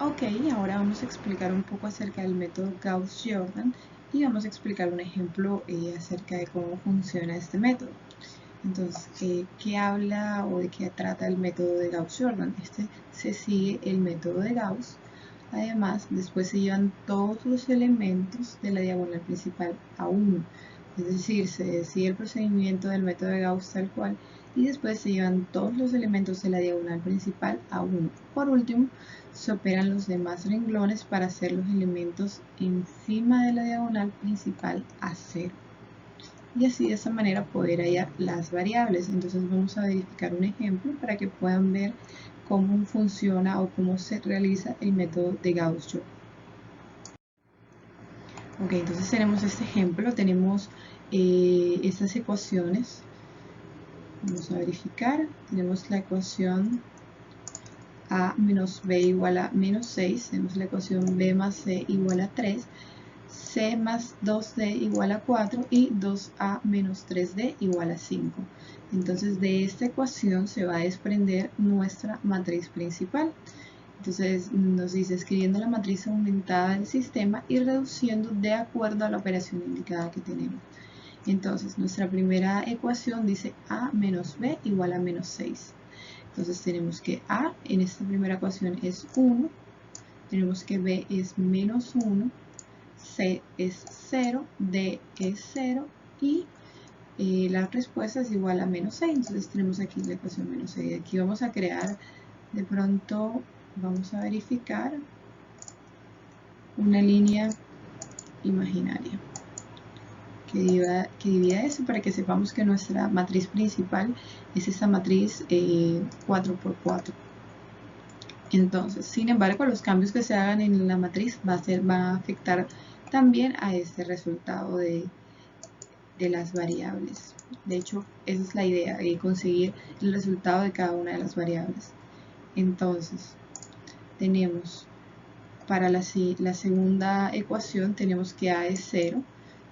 Ok, ahora vamos a explicar un poco acerca del método Gauss-Jordan y vamos a explicar un ejemplo acerca de cómo funciona este método. Entonces, ¿qué habla o de qué trata el método de Gauss-Jordan? Este se sigue el método de Gauss. Además, después se llevan todos los elementos de la diagonal principal a 1. Es decir, se sigue el procedimiento del método de Gauss tal cual y después se llevan todos los elementos de la diagonal principal a 1. Por último, se operan los demás renglones para hacer los elementos encima de la diagonal principal a 0. Y así de esa manera poder hallar las variables. Entonces vamos a verificar un ejemplo para que puedan ver cómo funciona o cómo se realiza el método de Gauss-Jordan. Ok, entonces tenemos este ejemplo, tenemos estas ecuaciones. Vamos a verificar, tenemos la ecuación a menos b igual a menos 6, tenemos la ecuación b más c igual a 3, c más 2d igual a 4 y 2a menos 3d igual a 5. Entonces de esta ecuación se va a desprender nuestra matriz principal. Entonces nos dice escribiendo la matriz aumentada del sistema y reduciendo de acuerdo a la operación indicada que tenemos. Entonces nuestra primera ecuación dice a menos b igual a menos 6. Entonces tenemos que a en esta primera ecuación es 1, tenemos que b es menos 1, c es 0, d es 0 y la respuesta es igual a menos 6. Entonces tenemos aquí la ecuación menos 6. Aquí vamos a crear, de pronto vamos a verificar una línea imaginaria que divida eso para que sepamos que nuestra matriz principal es esta matriz 4×4. Entonces, sin embargo, los cambios que se hagan en la matriz van a afectar también a este resultado de las variables. De hecho, esa es la idea, conseguir el resultado de cada una de las variables. Entonces, tenemos para la segunda ecuación, tenemos que a es 0,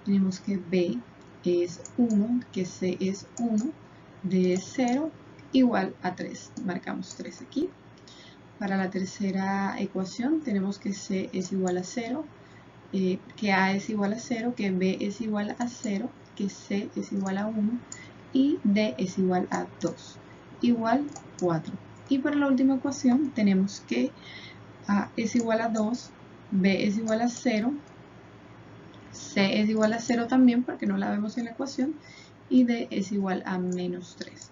tenemos que b es 1, que c es 1, d es 0, igual a 3. Marcamos 3 aquí. Para la tercera ecuación tenemos que c es igual a 0, que a es igual a 0, que b es igual a 0, que c es igual a 1 y d es igual a 2, igual 4. Y para la última ecuación tenemos que a es igual a 2, b es igual a 0, c es igual a 0 también porque no la vemos en la ecuación y d es igual a menos 3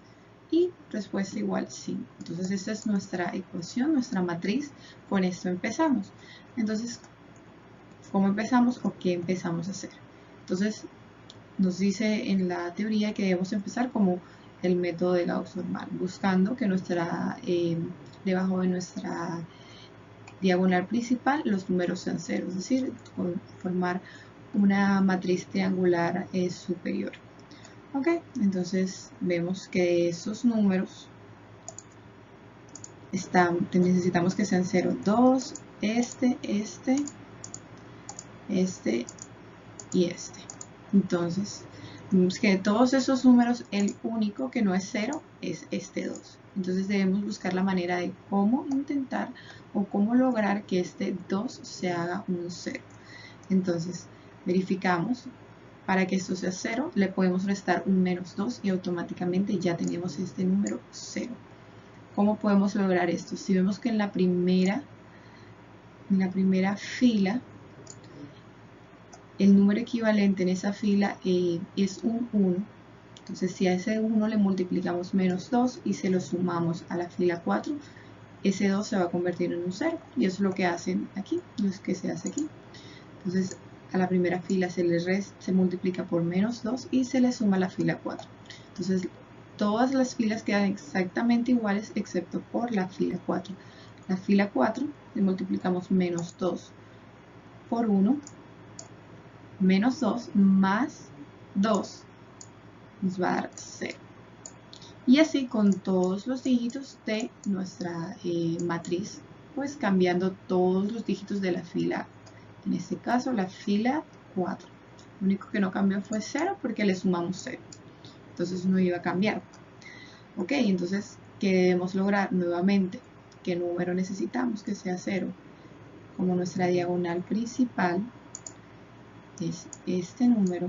y respuesta igual 5. Entonces esta es nuestra ecuación, nuestra matriz. Con esto empezamos. Entonces, ¿cómo empezamos o qué empezamos a hacer? Entonces nos dice en la teoría que debemos empezar como el método de Gauss normal, buscando que debajo de nuestra diagonal principal los números sean 0, es decir, formar una matriz triangular superior. Ok, entonces vemos que esos números necesitamos que sean 0, 2, este y este. Entonces, vemos que de todos esos números, el único que no es 0 es este 2. Entonces debemos buscar la manera de cómo intentar o cómo lograr que este 2 se haga un 0. Entonces, verificamos. Para que esto sea 0, le podemos restar un menos 2 y automáticamente ya tenemos este número 0. ¿Cómo podemos lograr esto? Si vemos que en la primera fila, el número equivalente en esa fila es un 1, entonces si a ese 1 le multiplicamos menos 2 y se lo sumamos a la fila 4, ese 2 se va a convertir en un 0, y eso es lo que hacen aquí, lo que se hace aquí. Entonces a la primera fila se multiplica por menos 2 y se le suma a la fila 4. Entonces todas las filas quedan exactamente iguales excepto por la fila 4. La fila 4 le multiplicamos menos 2 por 1, menos 2 más 2 nos va a dar 0. Y así con todos los dígitos de nuestra matriz, pues cambiando todos los dígitos de la fila, en este caso la fila 4. Lo único que no cambió fue 0 porque le sumamos 0. Entonces no iba a cambiar. Ok, entonces, ¿qué debemos lograr? Nuevamente, ¿qué número necesitamos? Que sea 0. como nuestra diagonal principal es este número,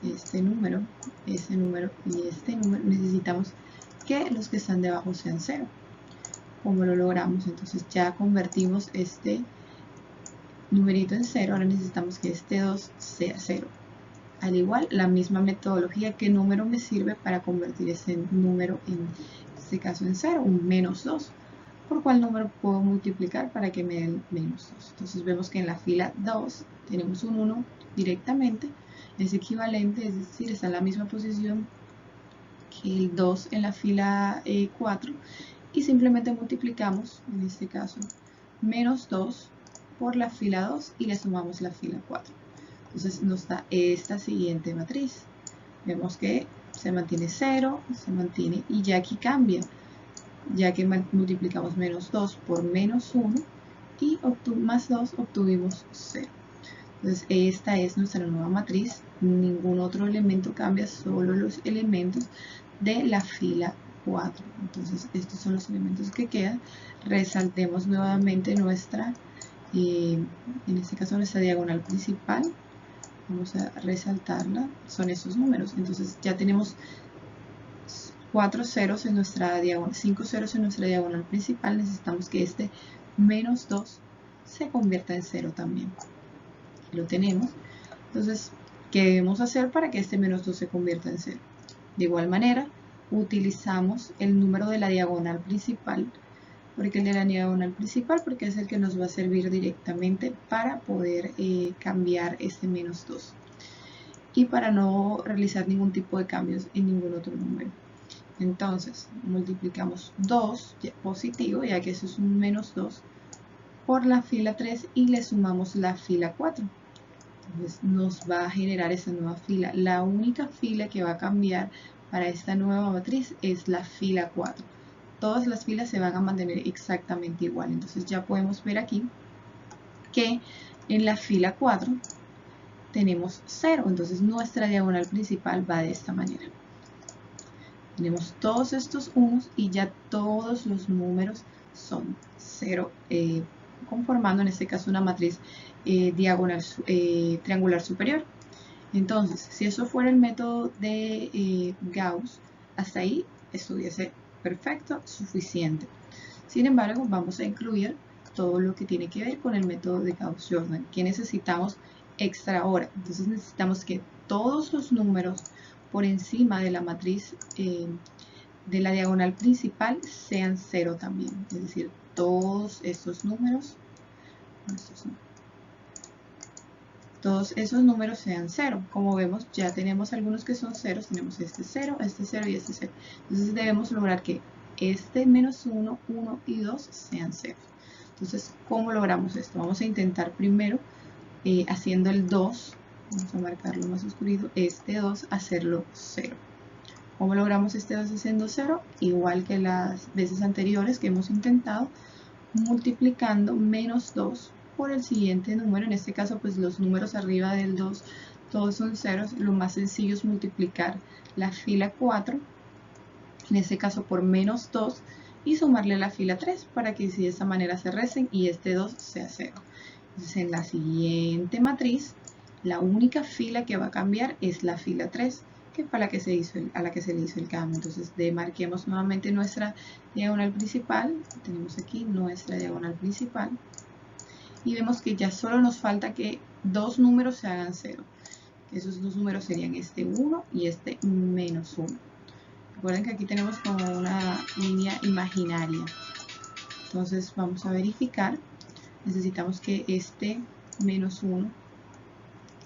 este número, este número y este número, necesitamos que los que están debajo sean 0. ¿Cómo lo logramos? Entonces ya convertimos este numerito en 0, ahora necesitamos que este 2 sea 0. Al igual, la misma metodología, ¿qué número me sirve para convertir ese número en este caso en 0? Un menos 2. ¿Por cuál número puedo multiplicar para que me dé el menos 2? Entonces vemos que en la fila 2 tenemos un 1 directamente, es equivalente, es decir, está en la misma posición que el 2 en la fila 4, y simplemente multiplicamos, en este caso, menos 2 por la fila 2 y le sumamos la fila 4. Entonces nos da esta siguiente matriz. Vemos que se mantiene 0, se mantiene, y ya aquí cambia, ya que multiplicamos menos 2 por menos 1 y más 2 obtuvimos 0. Entonces esta es nuestra nueva matriz, ningún otro elemento cambia, solo los elementos de la fila 4. Entonces estos son los elementos que quedan. Resaltemos nuevamente nuestra, en este caso nuestra diagonal principal. Vamos a resaltarla, son esos números. Entonces ya tenemos 4 ceros en nuestra diagonal, 5 ceros en nuestra diagonal principal. Necesitamos que este menos 2 se convierta en 0 también. Aquí lo tenemos. Entonces, ¿qué debemos hacer para que este menos 2 se convierta en 0? De igual manera, utilizamos el número de la diagonal principal. Porque el de la diagonal principal, porque es el que nos va a servir directamente para poder cambiar este menos 2. Y para no realizar ningún tipo de cambios en ningún otro número. Entonces, multiplicamos 2 positivo, ya que eso es un menos 2, por la fila 3 y le sumamos la fila 4. Entonces nos va a generar esa nueva fila. La única fila que va a cambiar para esta nueva matriz es la fila 4. Todas las filas se van a mantener exactamente igual. Entonces ya podemos ver aquí que en la fila 4 tenemos 0. Entonces nuestra diagonal principal va de esta manera. Tenemos todos estos unos y ya todos los números son 0, conformando en este caso una matriz triangular superior. Entonces, si eso fuera el método de Gauss, hasta ahí estuviese perfecto, suficiente. Sin embargo, vamos a incluir todo lo que tiene que ver con el método de Gauss-Jordan. ¿Qué necesitamos extra ahora? Entonces necesitamos que todos los números por encima de la matriz de la diagonal principal sean 0 también. Es decir, todos estos números, todos esos números sean 0. Como vemos, ya tenemos algunos que son 0. Tenemos este 0 y este 0. Entonces debemos lograr que este menos 1, 1 y 2 sean 0. Entonces, ¿cómo logramos esto? Vamos a intentar primero haciendo el 2. Vamos a marcarlo más oscurito. Este 2, hacerlo 0. ¿Cómo logramos este 2 haciendo 0? Igual que las veces anteriores que hemos intentado, multiplicando menos 2 por el siguiente número. En este caso, pues los números arriba del 2 todos son ceros. Lo más sencillo es multiplicar la fila 4, en este caso por menos 2, y sumarle la fila 3 para que de esta manera se recen y este 2 sea 0. Entonces en la siguiente matriz, la única fila que va a cambiar es la fila 3, que fue a la que se le hizo el cambio. Entonces demarquemos nuevamente nuestra diagonal principal. Tenemos aquí nuestra diagonal principal. Y vemos que ya solo nos falta que dos números se hagan 0. Esos dos números serían este 1 y este menos 1. Recuerden que aquí tenemos como una línea imaginaria. Entonces vamos a verificar. Necesitamos que este menos 1,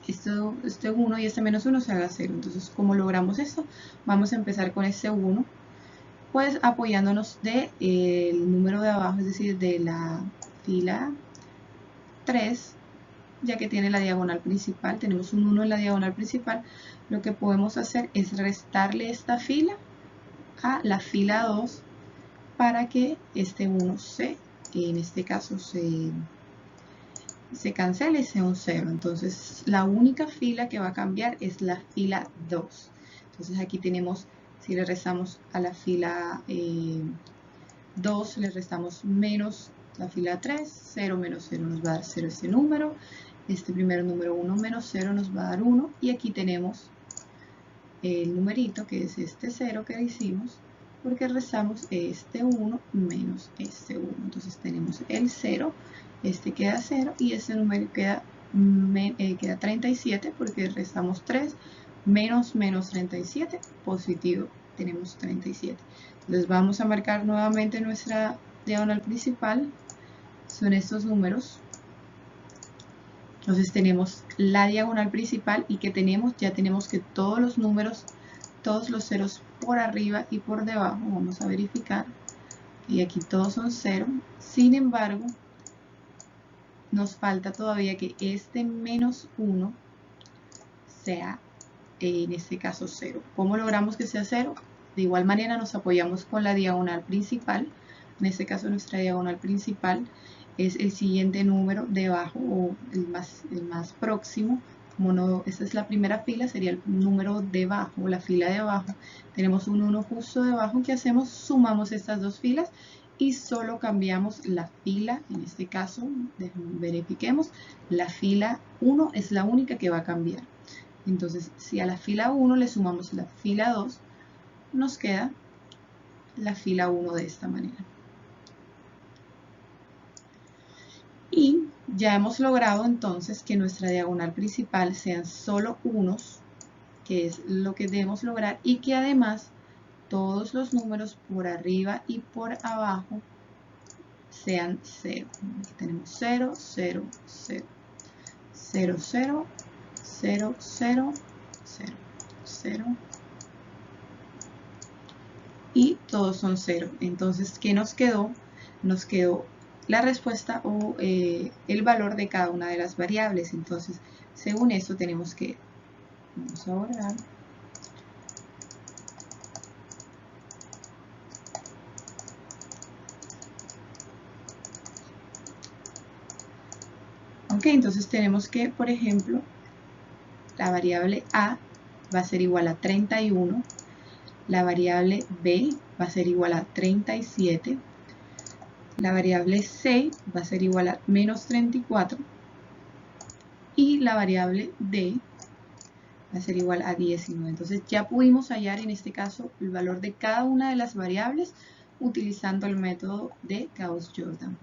este 1 y este menos 1 se haga 0. Entonces, ¿cómo logramos esto? Vamos a empezar con este 1, pues apoyándonos del número de abajo, es decir, de la fila 3, ya que tiene la diagonal principal. Tenemos un 1 en la diagonal principal. Lo que podemos hacer es restarle esta fila a la fila 2 para que este 1 en este caso se cancele y sea un 0. Entonces la única fila que va a cambiar es la fila 2. Entonces aquí tenemos, si le restamos a la fila 2, le restamos menos la fila 3, 0 menos 0 nos va a dar 0 este número, este primer número 1 menos 0 nos va a dar 1, y aquí tenemos el numerito que es este 0 que hicimos, porque restamos este 1 menos este 1. Entonces tenemos el 0, este queda 0 y este número queda 37 porque restamos 3 menos 37, positivo, tenemos 37. Entonces vamos a marcar nuevamente nuestra diagonal principal, son estos números. Entonces tenemos la diagonal principal y que tenemos, ya tenemos que todos los números, todos los ceros por arriba y por debajo, vamos a verificar, y aquí todos son 0, sin embargo, nos falta todavía que este menos 1 sea, en este caso 0. ¿Cómo logramos que sea 0? De igual manera nos apoyamos con la diagonal principal, en este caso nuestra diagonal principal es el siguiente número debajo o el más próximo. Como no, esta es la primera fila, sería el número debajo, la fila de abajo. Tenemos un 1 justo debajo. ¿Qué hacemos? Sumamos estas dos filas y solo cambiamos la fila. En este caso, verifiquemos, la fila 1 es la única que va a cambiar. Entonces, si a la fila 1 le sumamos la fila 2, nos queda la fila 1 de esta manera. Y ya hemos logrado entonces que nuestra diagonal principal sean solo unos, que es lo que debemos lograr, y que además todos los números por arriba y por abajo sean 0. Aquí tenemos 0, 0, 0, 0, 0, 0, 0, 0, 0, y todos son 0. Entonces, ¿qué nos quedó? Nos quedó la respuesta o el valor de cada una de las variables. Entonces, según esto tenemos que, vamos a borrar, ok, entonces tenemos que, por ejemplo, la variable A va a ser igual a 31, la variable B va a ser igual a 37, la variable C va a ser igual a menos 34 y la variable D va a ser igual a 19. Entonces ya pudimos hallar en este caso el valor de cada una de las variables utilizando el método de Gauss-Jordan.